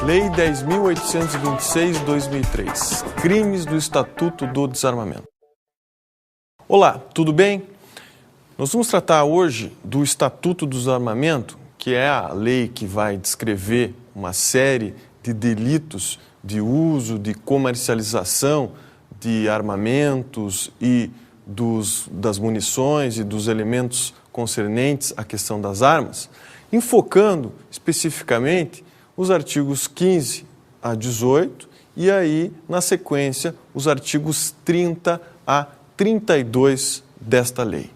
Lei 10.826/2003, Crimes do Estatuto do Desarmamento. Olá, tudo bem? Nós vamos tratar hoje do Estatuto do Desarmamento, que é a lei que vai descrever uma série de delitos de uso, de comercialização de armamentos e das munições e dos elementos concernentes à questão das armas, enfocando especificamente os artigos 15 a 18 e aí, na sequência, os artigos 30 a 32 desta lei.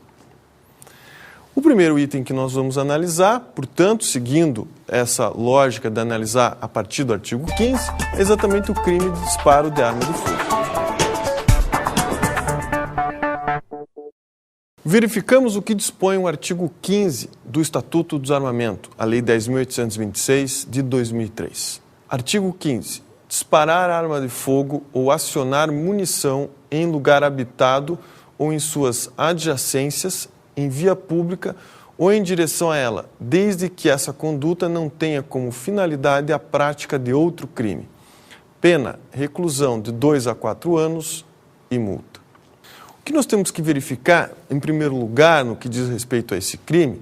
O primeiro item que nós vamos analisar, portanto, seguindo essa lógica de analisar a partir do artigo 15, é exatamente o crime de disparo de arma de fogo. Verificamos o que dispõe o artigo 15 do Estatuto do Desarmamento, a Lei 10.826 de 2003. Artigo 15. Disparar arma de fogo ou acionar munição em lugar habitado ou em suas adjacências, em via pública ou em direção a ela, desde que essa conduta não tenha como finalidade a prática de outro crime. Pena, reclusão de 2 a 4 anos e multa. O que nós temos que verificar, em primeiro lugar, no que diz respeito a esse crime,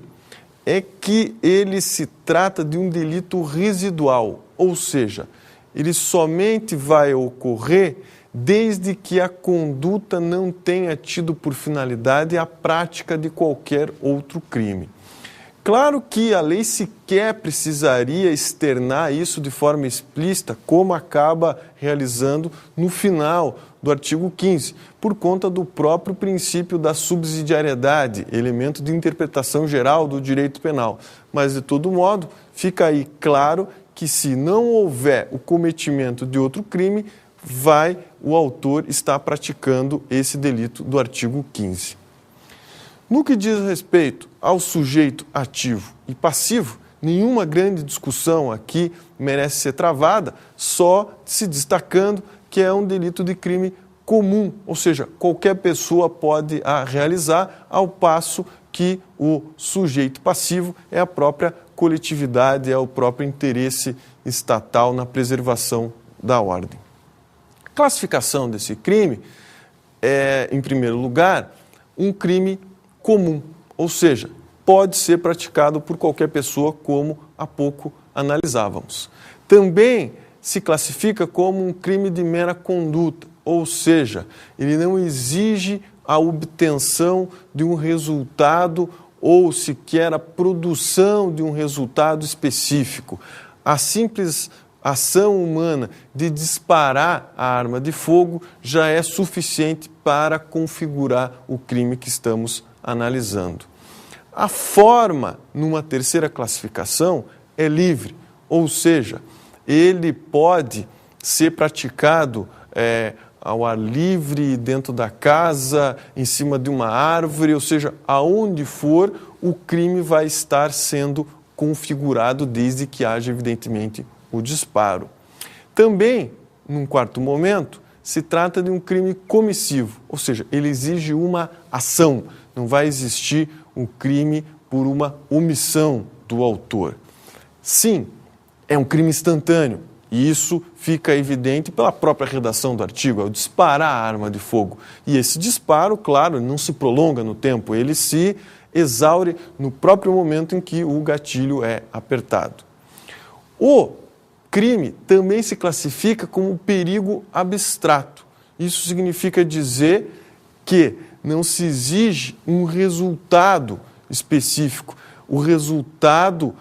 é que ele se trata de um delito residual, ou seja, ele somente vai ocorrer desde que a conduta não tenha tido por finalidade a prática de qualquer outro crime. Claro que a lei sequer precisaria externar isso de forma explícita, como acaba realizando no final do artigo 15, por conta do próprio princípio da subsidiariedade, elemento de interpretação geral do direito penal. Mas, de todo modo, fica aí claro que se não houver o cometimento de outro crime, o autor estar praticando esse delito do artigo 15. No que diz respeito ao sujeito ativo e passivo, nenhuma grande discussão aqui merece ser travada, só se destacando que é um delito de crime comum, ou seja, qualquer pessoa pode realizar, ao passo que o sujeito passivo é a própria coletividade, é o próprio interesse estatal na preservação da ordem. A classificação desse crime é, em primeiro lugar, um crime comum, ou seja, pode ser praticado por qualquer pessoa, como há pouco analisávamos. Também se classifica como um crime de mera conduta, ou seja, ele não exige a obtenção de um resultado ou sequer a produção de um resultado específico. A simples ação humana de disparar a arma de fogo já é suficiente para configurar o crime que estamos analisando. A forma, numa terceira classificação, é livre, ou seja, ele pode ser praticado ao ar livre, dentro da casa, em cima de uma árvore, ou seja, aonde for, o crime vai estar sendo configurado desde que haja, evidentemente, o disparo. Também, num quarto momento, se trata de um crime comissivo, ou seja, ele exige uma ação, não vai existir um crime por uma omissão do autor. Sim, é um crime instantâneo, e isso fica evidente pela própria redação do artigo, é o disparar a arma de fogo. E esse disparo, claro, não se prolonga no tempo, ele se exaure no próprio momento em que o gatilho é apertado. O crime também se classifica como perigo abstrato. Isso significa dizer que não se exige um resultado específico, o resultado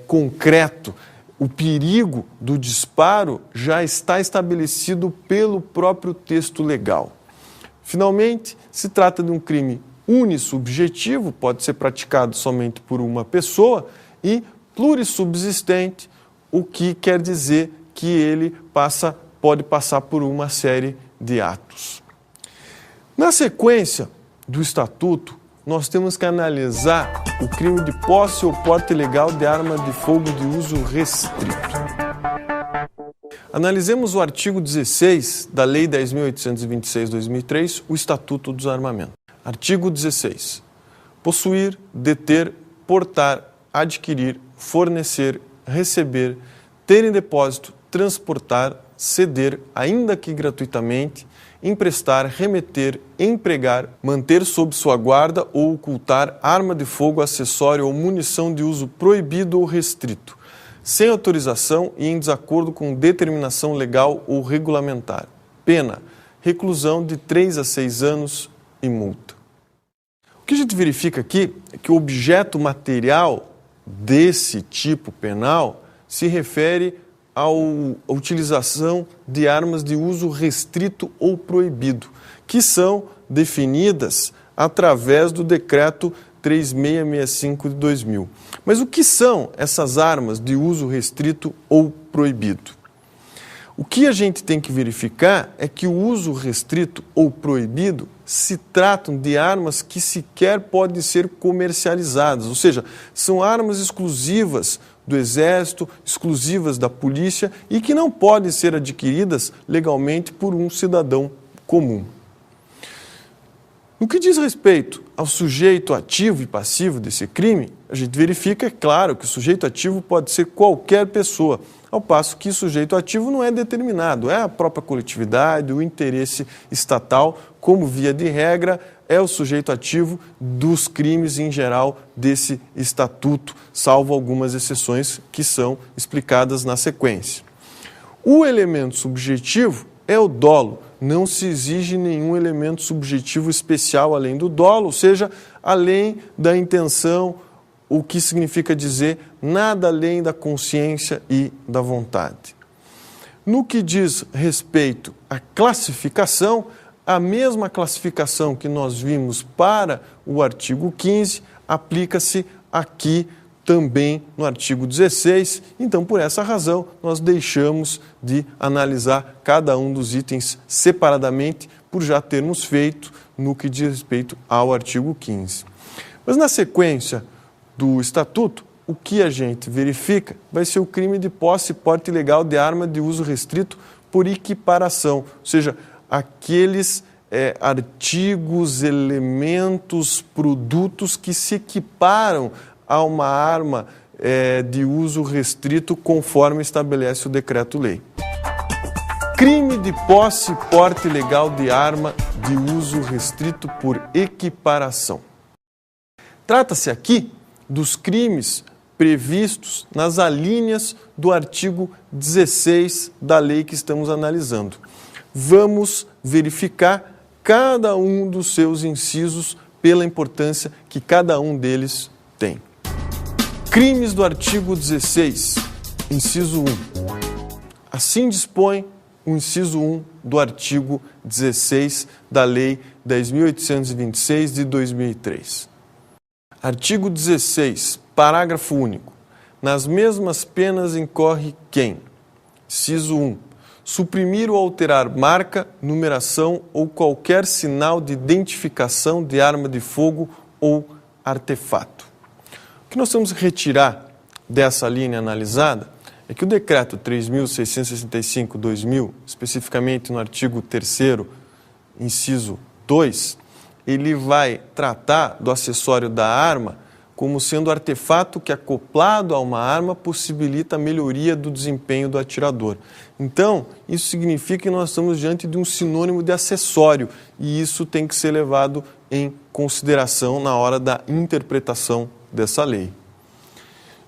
concreto. O perigo do disparo já está estabelecido pelo próprio texto legal. Finalmente, se trata de um crime unissubjetivo, pode ser praticado somente por uma pessoa, e plurissubsistente, o que quer dizer que ele pode passar por uma série de atos. Na sequência do Estatuto, nós temos que analisar o crime de posse ou porte ilegal de arma de fogo de uso restrito. Analisemos o artigo 16 da Lei 10.826/2003, o Estatuto do Desarmamento. Artigo 16. Possuir, deter, portar, adquirir, fornecer, receber, ter em depósito, transportar, ceder, ainda que gratuitamente, emprestar, remeter, empregar, manter sob sua guarda ou ocultar arma de fogo, acessório ou munição de uso proibido ou restrito, sem autorização e em desacordo com determinação legal ou regulamentar. Pena: reclusão de 3 a 6 anos e multa. O que a gente verifica aqui é que o objeto material desse tipo penal se refere à utilização de armas de uso restrito ou proibido, que são definidas através do Decreto 3665 de 2000. Mas o que são essas armas de uso restrito ou proibido? O que a gente tem que verificar é que o uso restrito ou proibido se tratam de armas que sequer podem ser comercializadas, ou seja, são armas exclusivas do Exército, exclusivas da polícia e que não podem ser adquiridas legalmente por um cidadão comum. No que diz respeito ao sujeito ativo e passivo desse crime, a gente verifica, é claro, que o sujeito ativo pode ser qualquer pessoa, ao passo que o sujeito ativo não é determinado, é a própria coletividade, o interesse estatal, como via de regra, é o sujeito ativo dos crimes em geral desse estatuto, salvo algumas exceções que são explicadas na sequência. O elemento subjetivo é o dolo. Não se exige nenhum elemento subjetivo especial além do dolo, ou seja, além da intenção, o que significa dizer nada além da consciência e da vontade. No que diz respeito à classificação, a mesma classificação que nós vimos para o artigo 15 aplica-se aqui também no artigo 16, então por essa razão nós deixamos de analisar cada um dos itens separadamente por já termos feito no que diz respeito ao artigo 15. Mas na sequência do Estatuto, o que a gente verifica vai ser o crime de posse e porte ilegal de arma de uso restrito por equiparação, ou seja, aqueles artigos, elementos, produtos que se equiparam a uma arma de uso restrito conforme estabelece o decreto-lei. Crime de posse e porte ilegal de arma de uso restrito por equiparação. Trata-se aqui dos crimes previstos nas alíneas do artigo 16 da lei que estamos analisando. Vamos verificar cada um dos seus incisos pela importância que cada um deles tem. Crimes do artigo 16, inciso 1. Assim dispõe o inciso 1 do artigo 16 da Lei 10.826 de 2003. Artigo 16, parágrafo único. Nas mesmas penas incorre quem? Inciso 1. Suprimir ou alterar marca, numeração ou qualquer sinal de identificação de arma de fogo ou artefato. O que nós temos que retirar dessa linha analisada é que o decreto 3.665/2000, especificamente no artigo 3º, inciso 2, ele vai tratar do acessório da arma como sendo artefato que, acoplado a uma arma, possibilita a melhoria do desempenho do atirador. Então, isso significa que nós estamos diante de um sinônimo de acessório e isso tem que ser levado em consideração na hora da interpretação dessa lei.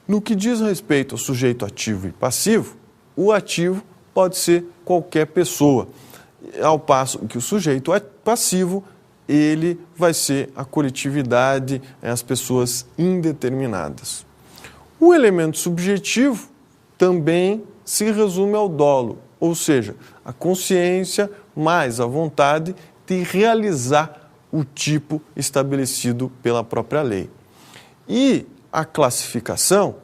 No que diz respeito ao sujeito ativo e passivo, o ativo pode ser qualquer pessoa, ao passo que o sujeito passivo ele vai ser a coletividade, as pessoas indeterminadas. O elemento subjetivo também se resume ao dolo, ou seja, a consciência mais a vontade de realizar o tipo estabelecido pela própria lei. E a classificação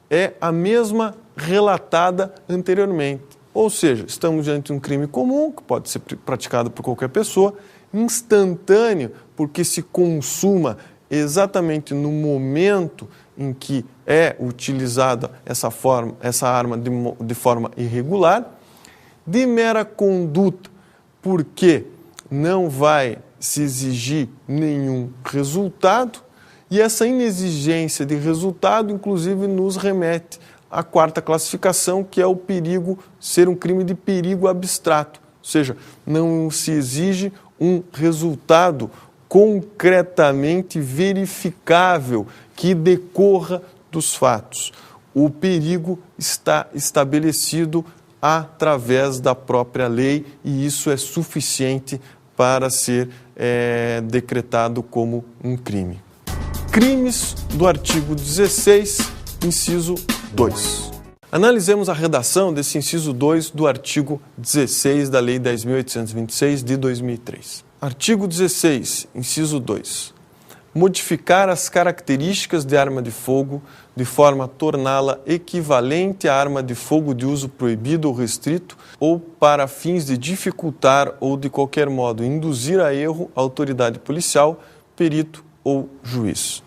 é a mesma relatada anteriormente, ou seja, estamos diante de um crime comum, que pode ser praticado por qualquer pessoa, instantâneo, porque se consuma exatamente no momento em que é utilizada essa arma de forma irregular, de mera conduta, porque não vai se exigir nenhum resultado, e essa inexigência de resultado, inclusive, nos remete a quarta classificação, que é o perigo ser um crime de perigo abstrato, ou seja, não se exige um resultado concretamente verificável que decorra dos fatos. O perigo está estabelecido através da própria lei e isso é suficiente para ser decretado como um crime. Crimes do artigo 16, inciso 2. Analisemos a redação desse inciso 2 do artigo 16 da Lei 10.826 de 2003. Artigo 16, inciso 2. Modificar as características de arma de fogo de forma a torná-la equivalente à arma de fogo de uso proibido ou restrito ou para fins de dificultar ou de qualquer modo induzir a erro a autoridade policial, perito ou juiz.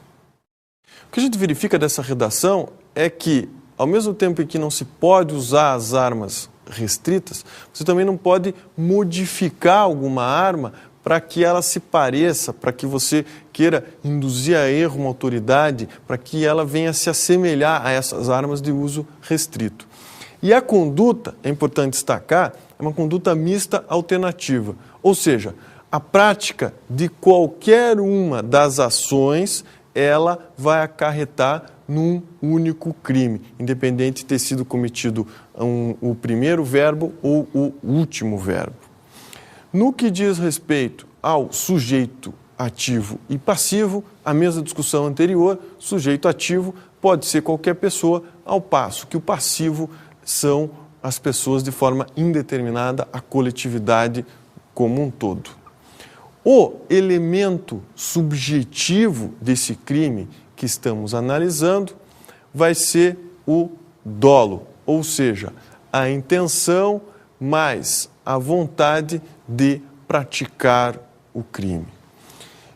O que a gente verifica dessa redação é que, ao mesmo tempo em que não se pode usar as armas restritas, você também não pode modificar alguma arma para que ela se pareça, para que você queira induzir a erro uma autoridade, para que ela venha se assemelhar a essas armas de uso restrito. E a conduta, é importante destacar, é uma conduta mista alternativa, ou seja, a prática de qualquer uma das ações, ela vai acarretar num único crime, independente de ter sido cometido o primeiro verbo ou o último verbo. No que diz respeito ao sujeito ativo e passivo, a mesma discussão anterior, sujeito ativo pode ser qualquer pessoa, ao passo que o passivo são as pessoas de forma indeterminada, a coletividade como um todo. O elemento subjetivo desse crime que estamos analisando vai ser o dolo, ou seja, a intenção mais a vontade de praticar o crime.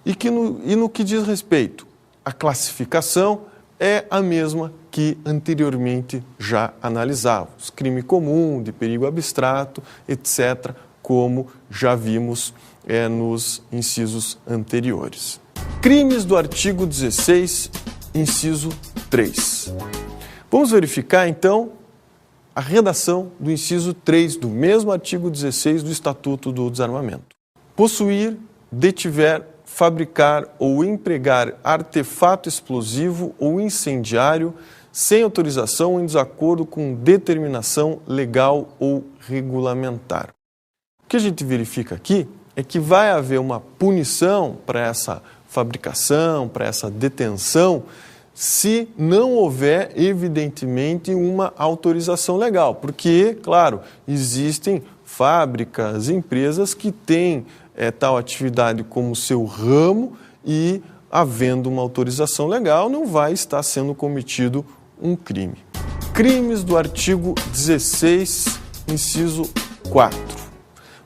E no que diz respeito à classificação, é a mesma que anteriormente já analisávamos. Crime comum, de perigo abstrato, etc., como já vimos nos incisos anteriores. Crimes do artigo 16, inciso 3. Vamos verificar, então, a redação do inciso 3 do mesmo artigo 16 do Estatuto do Desarmamento. Possuir, detiver, fabricar ou empregar artefato explosivo ou incendiário sem autorização ou em desacordo com determinação legal ou regulamentar. O que a gente verifica aqui é que vai haver uma punição para essa fabricação, para essa detenção, se não houver, evidentemente, uma autorização legal. Porque, claro, existem fábricas, empresas que têm tal atividade como seu ramo e, havendo uma autorização legal, não vai estar sendo cometido um crime. Crimes do artigo 16, inciso 4.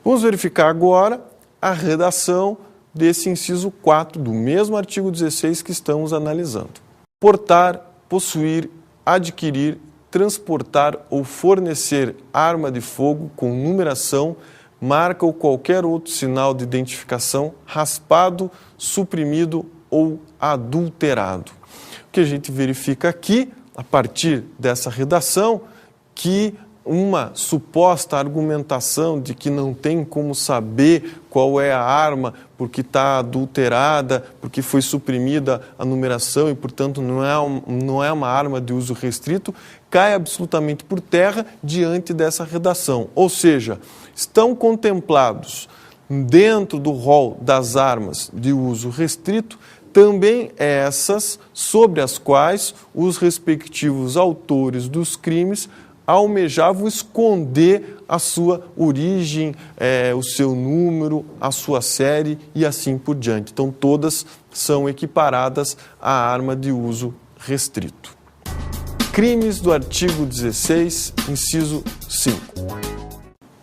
Vamos verificar agora a redação desse inciso 4 do mesmo artigo 16 que estamos analisando. Portar, possuir, adquirir, transportar ou fornecer arma de fogo com numeração, marca ou qualquer outro sinal de identificação raspado, suprimido ou adulterado. O que a gente verifica aqui, a partir dessa redação, que uma suposta argumentação de que não tem como saber qual é a arma porque está adulterada, porque foi suprimida a numeração e, portanto, não é uma arma de uso restrito, cai absolutamente por terra diante dessa redação. Ou seja, estão contemplados dentro do rol das armas de uso restrito também essas sobre as quais os respectivos autores dos crimes almejavam esconder a sua origem, o seu número, a sua série e assim por diante. Então, todas são equiparadas à arma de uso restrito. Crimes do artigo 16, inciso 5.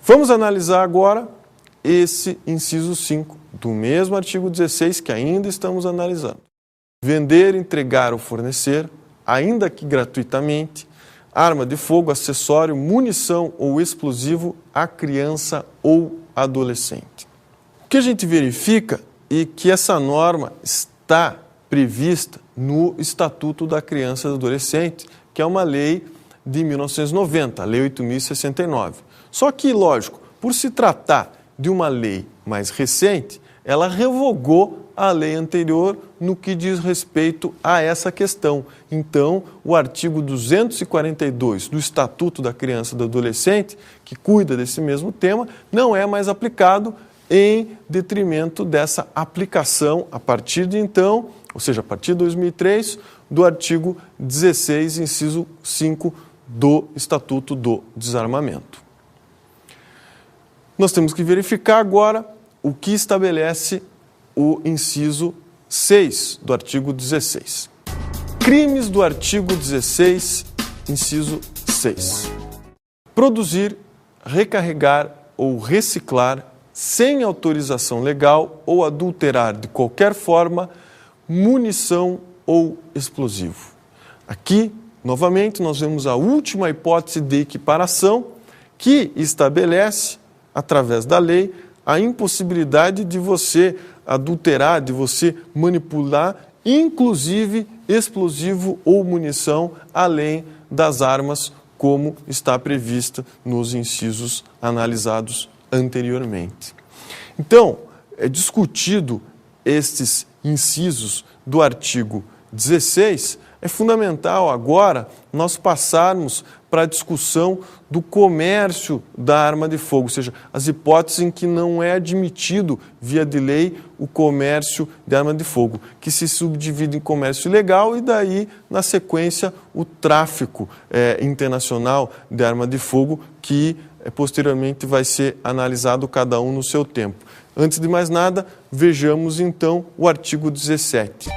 Vamos analisar agora esse inciso 5 do mesmo artigo 16 que ainda estamos analisando. Vender, entregar ou fornecer, ainda que gratuitamente, arma de fogo, acessório, munição ou explosivo a criança ou adolescente. O que a gente verifica é que essa norma está prevista no Estatuto da Criança e do Adolescente, que é uma lei de 1990, a Lei 8.069. Só que, lógico, por se tratar de uma lei mais recente, ela revogou a lei anterior no que diz respeito a essa questão. Então, o artigo 242 do Estatuto da Criança e do Adolescente, que cuida desse mesmo tema, não é mais aplicado em detrimento dessa aplicação a partir de então, ou seja, a partir de 2003, do artigo 16, inciso 5 do Estatuto do Desarmamento. Nós temos que verificar agora o que estabelece o inciso 6 do artigo 16. Crimes do artigo 16, inciso 6. Produzir, recarregar ou reciclar sem autorização legal ou adulterar de qualquer forma munição ou explosivo. Aqui, novamente, nós vemos a última hipótese de equiparação que estabelece, através da lei, a impossibilidade de você adulterar, de você manipular, inclusive explosivo ou munição, além das armas, como está prevista nos incisos analisados anteriormente. Então, é discutido estes incisos do artigo 16, é fundamental agora nós passarmos para a discussão do comércio da arma de fogo, ou seja, as hipóteses em que não é admitido, via de lei, o comércio de arma de fogo, que se subdivide em comércio ilegal e daí, na sequência, o tráfico internacional de arma de fogo, que posteriormente vai ser analisado cada um no seu tempo. Antes de mais nada, vejamos então o artigo 17.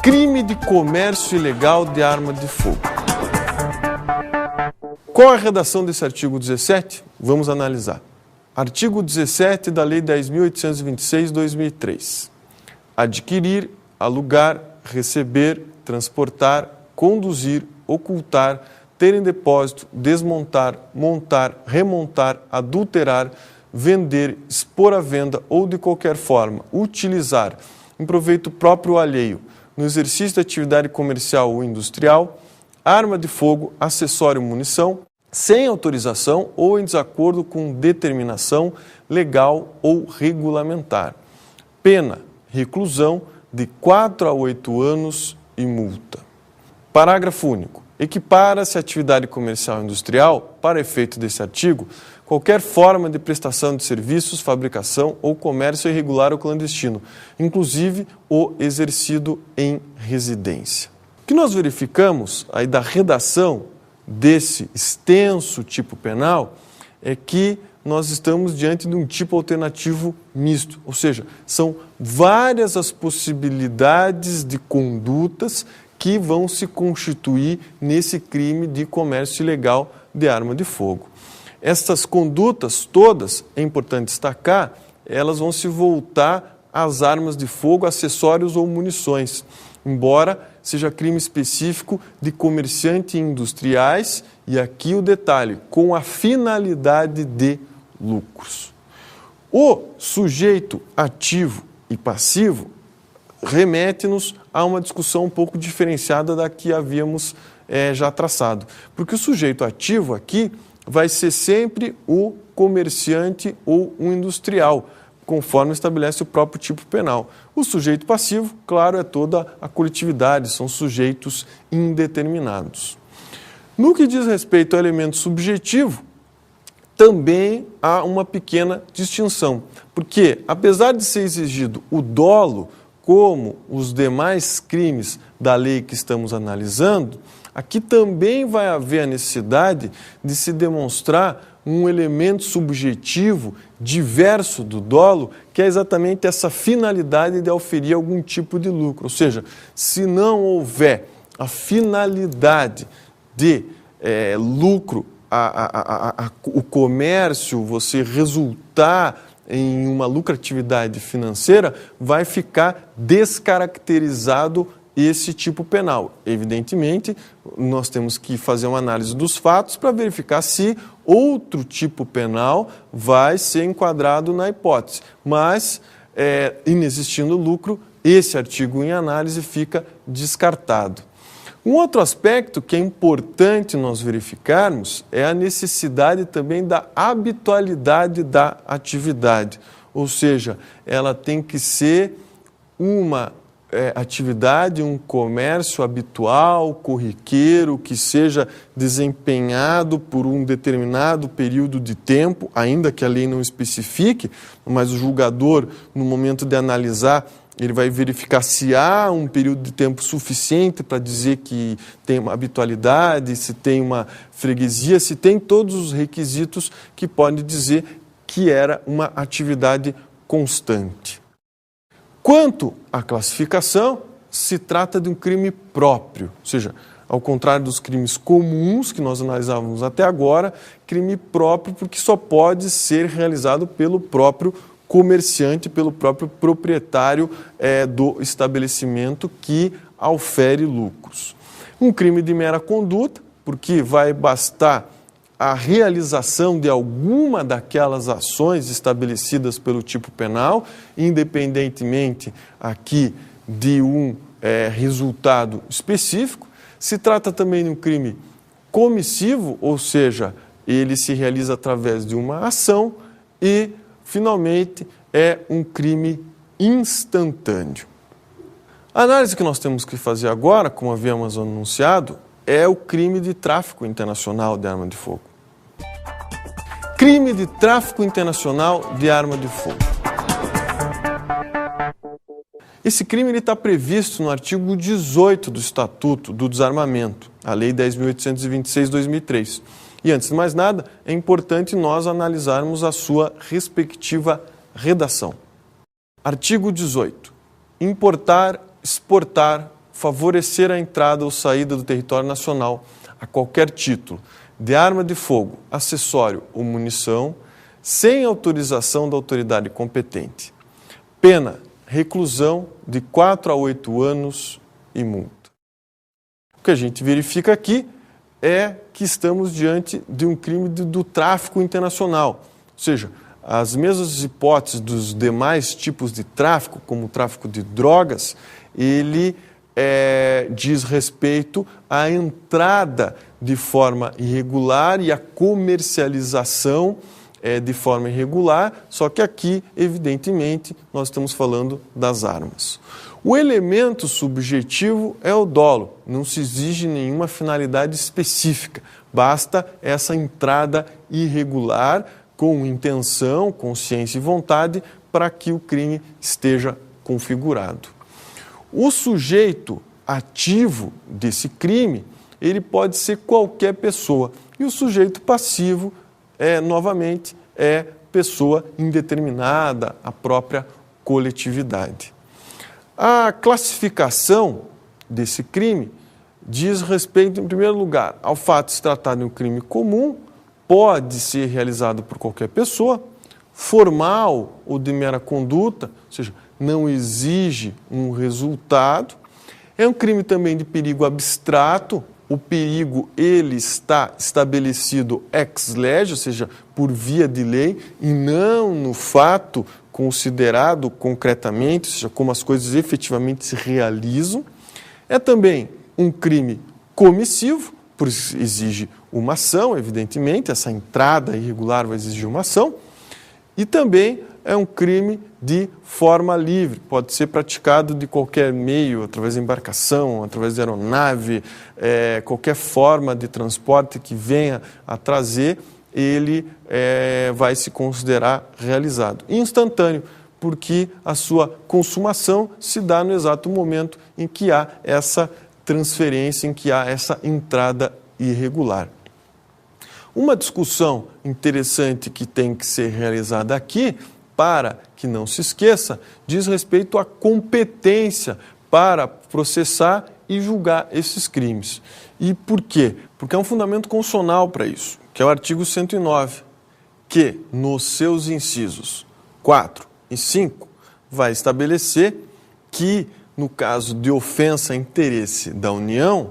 Crime de comércio ilegal de arma de fogo. Qual a redação desse artigo 17? Vamos analisar. Artigo 17 da Lei 10.826/2003. Adquirir, alugar, receber, transportar, conduzir, ocultar, ter em depósito, desmontar, montar, remontar, adulterar, vender, expor à venda ou de qualquer forma utilizar em proveito próprio ou alheio, no exercício da atividade comercial ou industrial, arma de fogo, acessório ou munição, sem autorização ou em desacordo com determinação legal ou regulamentar. Pena, reclusão de 4 a 8 anos e multa. Parágrafo único. Equipara-se a atividade comercial e industrial, para efeito desse artigo, qualquer forma de prestação de serviços, fabricação ou comércio irregular ou clandestino, inclusive o exercido em residência. O que nós verificamos aí da redação desse extenso tipo penal é que nós estamos diante de um tipo alternativo misto, ou seja, são várias as possibilidades de condutas que vão se constituir nesse crime de comércio ilegal de arma de fogo. Estas condutas todas, é importante destacar, elas vão se voltar às armas de fogo, acessórios ou munições, embora seja crime específico de comerciante e industriais, e aqui o detalhe, com a finalidade de lucros. O sujeito ativo e passivo remete-nos a uma discussão um pouco diferenciada da que havíamos já traçado, porque o sujeito ativo aqui vai ser sempre o comerciante ou o industrial, conforme estabelece o próprio tipo penal. O sujeito passivo, claro, é toda a coletividade, são sujeitos indeterminados. No que diz respeito ao elemento subjetivo, também há uma pequena distinção, porque apesar de ser exigido o dolo, como os demais crimes da lei que estamos analisando, aqui também vai haver a necessidade de se demonstrar um elemento subjetivo diverso do dolo, que é exatamente essa finalidade de auferir algum tipo de lucro. Ou seja, se não houver a finalidade de lucro, o comércio, você resultar em uma lucratividade financeira, vai ficar descaracterizado esse tipo penal. Evidentemente, nós temos que fazer uma análise dos fatos para verificar se outro tipo penal vai ser enquadrado na hipótese. Mas, inexistindo lucro, esse artigo em análise fica descartado. Um outro aspecto que é importante nós verificarmos é a necessidade também da habitualidade da atividade, ou seja, ela tem que ser uma atividade, um comércio habitual, corriqueiro, que seja desempenhado por um determinado período de tempo, ainda que a lei não especifique, mas o julgador, no momento de analisar, ele vai verificar se há um período de tempo suficiente para dizer que tem uma habitualidade, se tem uma freguesia, se tem todos os requisitos que podem dizer que era uma atividade constante. Quanto à classificação, se trata de um crime próprio, ou seja, ao contrário dos crimes comuns que nós analisávamos até agora, crime próprio porque só pode ser realizado pelo próprio comerciante, pelo próprio proprietário do estabelecimento que aufere lucros. Um crime de mera conduta, porque vai bastar a realização de alguma daquelas ações estabelecidas pelo tipo penal, independentemente aqui de um resultado específico. Se trata também de um crime comissivo, ou seja, ele se realiza através de uma ação e, finalmente, é um crime instantâneo. A análise que nós temos que fazer agora, como havíamos anunciado, é o crime de tráfico internacional de arma de fogo. Crime de tráfico internacional de arma de fogo. Esse crime está previsto no artigo 18 do Estatuto do Desarmamento, a Lei 10.826/2003. E antes de mais nada, é importante nós analisarmos a sua respectiva redação. Artigo 18. Importar, exportar, favorecer a entrada ou saída do território nacional a qualquer título de arma de fogo, acessório ou munição, sem autorização da autoridade competente. Pena, reclusão de 4 a 8 anos e multa. O que a gente verifica aqui é que estamos diante de um crime do tráfico internacional, ou seja, as mesmas hipóteses dos demais tipos de tráfico, como o tráfico de drogas, ele diz respeito à entrada de forma irregular e à comercialização de forma irregular, só que aqui, evidentemente, nós estamos falando das armas. O elemento subjetivo é o dolo, não se exige nenhuma finalidade específica, basta essa entrada irregular com intenção, consciência e vontade para que o crime esteja configurado. O sujeito ativo desse crime, ele pode ser qualquer pessoa, e o sujeito passivo, novamente, é pessoa indeterminada, a própria coletividade. A classificação desse crime diz respeito, em primeiro lugar, ao fato de se tratar de um crime comum, pode ser realizado por qualquer pessoa, formal ou de mera conduta, ou seja, não exige um resultado. É um crime também de perigo abstrato, o perigo ele está estabelecido ex lege, ou seja, por via de lei, e não no fato considerado concretamente, ou seja, como as coisas efetivamente se realizam. É também um crime comissivo, por isso exige uma ação, evidentemente, essa entrada irregular vai exigir uma ação, e também é um crime de forma livre, pode ser praticado de qualquer meio, através de embarcação, através de aeronave, qualquer forma de transporte que venha a trazer, ele vai se considerar realizado. Instantâneo, porque a sua consumação se dá no exato momento em que há essa transferência, em que há essa entrada irregular. Uma discussão interessante que tem que ser realizada aqui, para que não se esqueça, diz respeito à competência para processar e julgar esses crimes. E por quê? Porque é um fundamento constitucional para isso, que é o artigo 109, que nos seus incisos 4 e 5 vai estabelecer que, no caso de ofensa a interesse da União,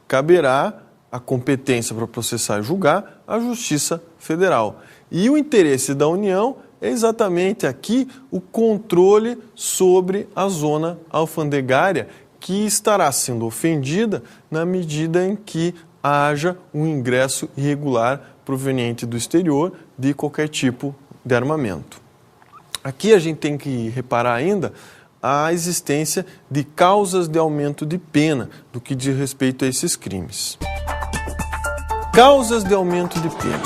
caberá a competência para processar e julgar à Justiça Federal. E o interesse da União é exatamente aqui o controle sobre a zona alfandegária que estará sendo ofendida na medida em que haja um ingresso irregular proveniente do exterior de qualquer tipo de armamento. Aqui a gente tem que reparar ainda a existência de causas de aumento de pena do que diz respeito a esses crimes. Causas de aumento de pena.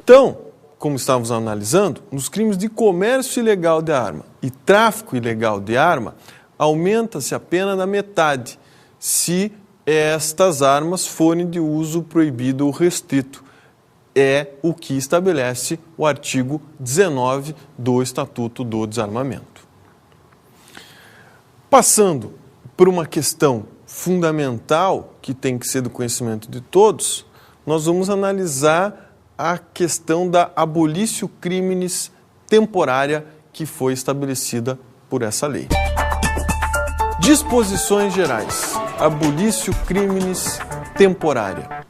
Então, como estávamos analisando, nos crimes de comércio ilegal de arma e tráfico ilegal de arma, aumenta-se a pena na metade se estas armas forem de uso proibido ou restrito. É o que estabelece o artigo 19 do Estatuto do Desarmamento. Passando por uma questão fundamental que tem que ser do conhecimento de todos, nós vamos analisar a questão da abolitio criminis temporária que foi estabelecida por essa lei. Disposições gerais. Abolitio criminis temporária.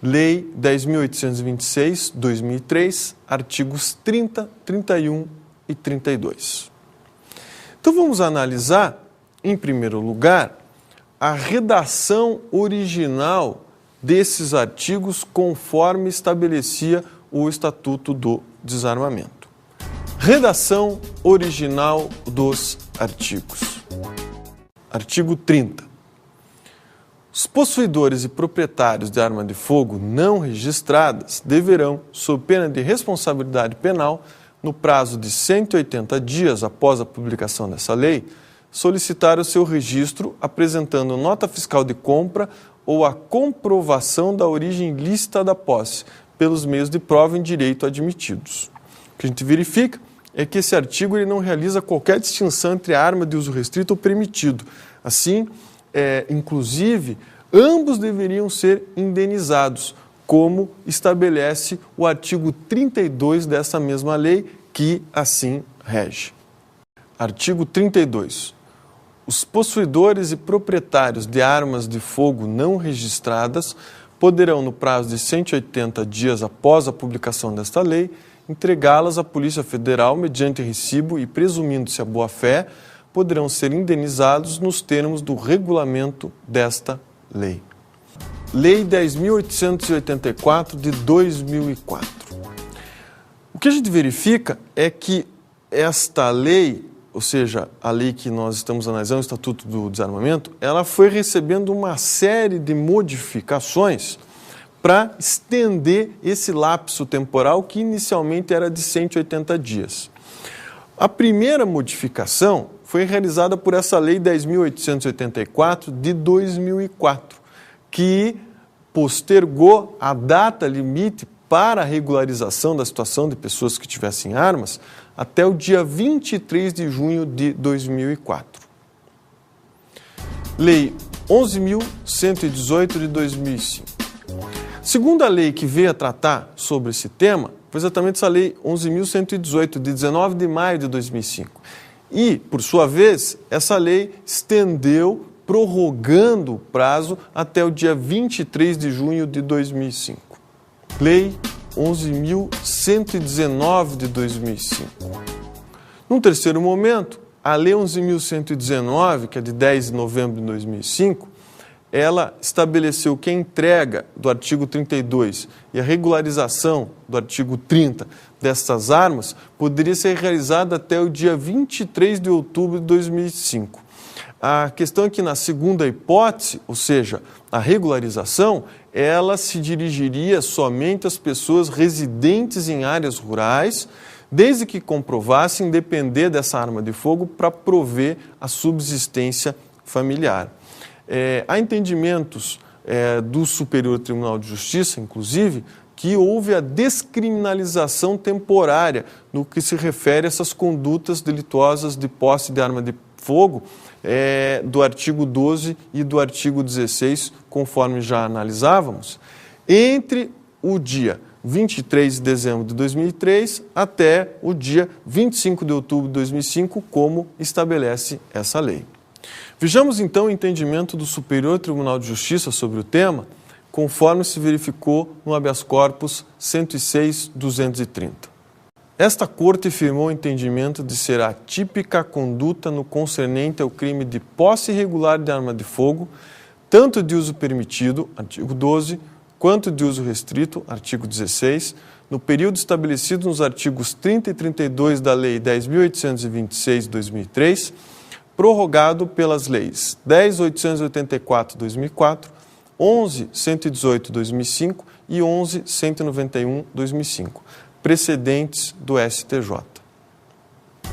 Lei 10.826, 2003, artigos 30, 31 e 32. Então vamos analisar, em primeiro lugar, a redação original desses artigos conforme estabelecia o Estatuto do Desarmamento. Redação original dos artigos. Artigo 30. Os possuidores e proprietários de arma de fogo não registradas deverão, sob pena de responsabilidade penal, no prazo de 180 dias após a publicação dessa lei, solicitar o seu registro apresentando nota fiscal de compra ou a comprovação da origem lícita da posse, pelos meios de prova em direito admitidos. O que a gente verifica é que esse artigo ele não realiza qualquer distinção entre arma de uso restrito ou permitido. Assim, inclusive, ambos deveriam ser indenizados, como estabelece o artigo 32 dessa mesma lei, que assim rege. Artigo 32. Os possuidores e proprietários de armas de fogo não registradas poderão, no prazo de 180 dias após a publicação desta lei, entregá-las à Polícia Federal mediante recibo e, presumindo-se a boa-fé, poderão ser indenizados nos termos do regulamento desta lei. Lei 10.884 de 2004. O que a gente verifica é que esta lei, ou seja, a lei que nós estamos analisando, o Estatuto do Desarmamento, ela foi recebendo uma série de modificações para estender esse lapso temporal que inicialmente era de 180 dias. A primeira modificação foi realizada por essa Lei 10.884 de 2004, que postergou a data limite para a regularização da situação de pessoas que tivessem armas até o dia 23 de junho de 2004. Lei 11.118 de 2005. Segunda lei que veio a tratar sobre esse tema foi exatamente essa Lei 11.118, de 19 de maio de 2005. E, por sua vez, essa lei estendeu, prorrogando o prazo até o dia 23 de junho de 2005. Lei 11.119 de 2005. Num terceiro momento, a Lei 11.119, que é de 10 de novembro de 2005, ela estabeleceu que a entrega do artigo 32 e a regularização do artigo 30 dessas armas poderia ser realizada até o dia 23 de outubro de 2005. A questão é que na segunda hipótese, ou seja, a regularização, ela se dirigiria somente às pessoas residentes em áreas rurais, desde que comprovassem depender dessa arma de fogo para prover a subsistência familiar. Há entendimentos do Superior Tribunal de Justiça, inclusive, que houve a descriminalização temporária no que se refere a essas condutas delituosas de posse de arma de fogo do artigo 12 e do artigo 16, conforme já analisávamos, entre o dia 23 de dezembro de 2003 até o dia 25 de outubro de 2005, como estabelece essa lei. Vejamos então o entendimento do Superior Tribunal de Justiça sobre o tema, conforme se verificou no habeas corpus 106.230. Esta Corte firmou o entendimento de ser atípica a conduta no concernente ao crime de posse irregular de arma de fogo, tanto de uso permitido, artigo 12, quanto de uso restrito, artigo 16, no período estabelecido nos artigos 30 e 32 da Lei 10.826 de 2003, prorrogado pelas leis 10.884 de 2004, 11.118 de 2005 e 11.191 de 2005, precedentes do STJ.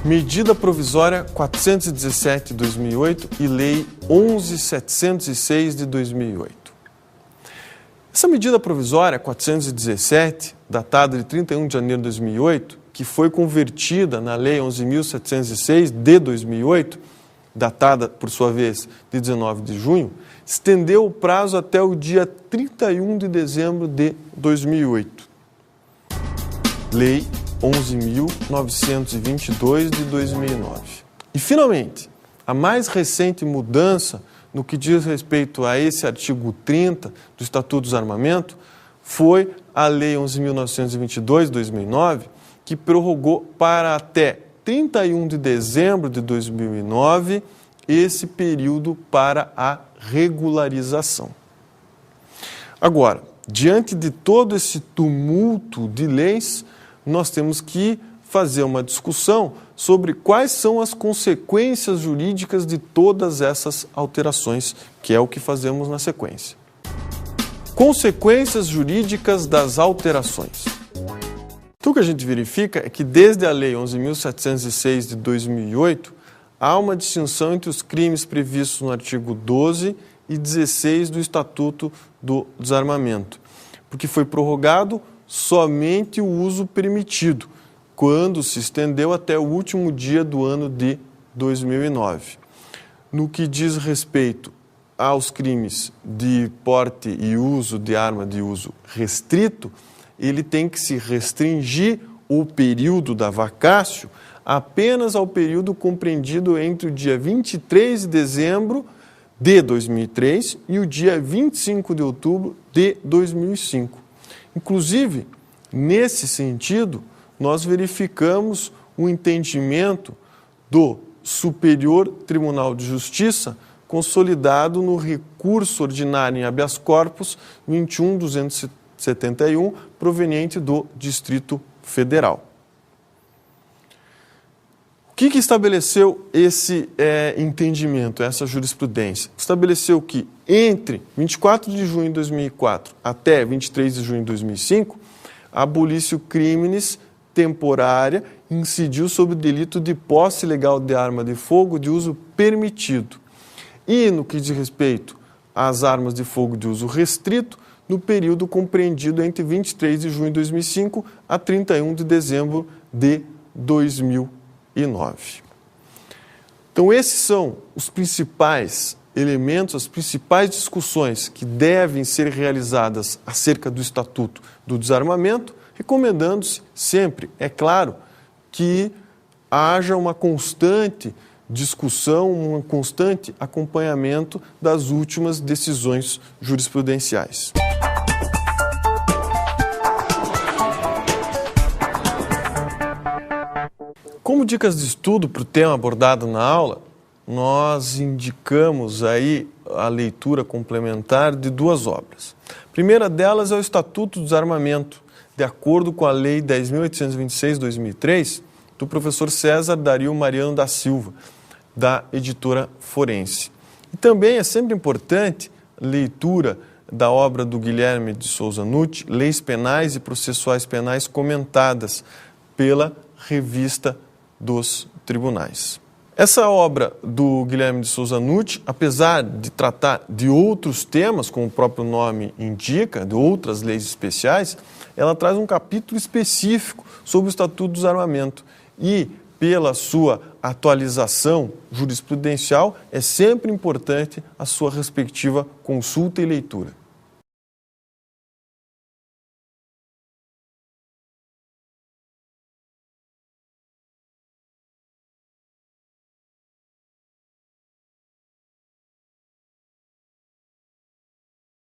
Medida Provisória 417 de 2008 e Lei 11.706 de 2008. Essa medida provisória 417, datada de 31 de janeiro de 2008, que foi convertida na Lei 11.706 de 2008, datada, por sua vez, de 19 de junho, estendeu o prazo até o dia 31 de dezembro de 2008. Lei 11.922 de 2009. E, finalmente, a mais recente mudança no que diz respeito a esse artigo 30 do Estatuto do Desarmamento foi a Lei 11.922 de 2009, que prorrogou para até 31 de dezembro de 2009 esse período para a regularização. Agora, diante de todo esse tumulto de leis, nós temos que fazer uma discussão sobre quais são as consequências jurídicas de todas essas alterações, que é o que fazemos na sequência. Consequências jurídicas das alterações. Então, o que a gente verifica é que desde a Lei 11.706 de 2008, há uma distinção entre os crimes previstos no artigo 12 e 16 do Estatuto do Desarmamento, porque foi prorrogado somente o uso permitido, quando se estendeu até o último dia do ano de 2009. No que diz respeito aos crimes de porte e uso de arma de uso restrito, ele tem que se restringir o período da vacácio apenas ao período compreendido entre o dia 23 de dezembro de 2003 e o dia 25 de outubro de 2005. Inclusive, nesse sentido, nós verificamos o entendimento do Superior Tribunal de Justiça consolidado no recurso ordinário em habeas corpus 21.271, proveniente do Distrito Federal. O que estabeleceu esse entendimento, essa jurisprudência? Estabeleceu que entre 24 de junho de 2004 até 23 de junho de 2005, a abolício crimes temporária incidiu sobre o delito de posse ilegal de arma de fogo de uso permitido. E no que diz respeito às armas de fogo de uso restrito, no período compreendido entre 23 de junho de 2005 a 31 de dezembro de 2009. Então, esses são os principais elementos, as principais discussões que devem ser realizadas acerca do Estatuto do Desarmamento, recomendando-se sempre, é claro, que haja uma constante discussão, um constante acompanhamento das últimas decisões jurisprudenciais. Como dicas de estudo para o tema abordado na aula, nós indicamos aí a leitura complementar de duas obras. A primeira delas é o Estatuto do Desarmamento, de acordo com a Lei 10.826 de 2003, do professor César Dario Mariano da Silva, da editora Forense. E também é sempre importante a leitura da obra do Guilherme de Souza Nutti, Leis Penais e Processuais Penais comentadas pela Revista dos Tribunais. Essa obra do Guilherme de Souza Nutti, apesar de tratar de outros temas, como o próprio nome indica, de outras leis especiais, ela traz um capítulo específico sobre o Estatuto do Desarmamento e, pela sua atualização jurisprudencial, é sempre importante a sua respectiva consulta e leitura.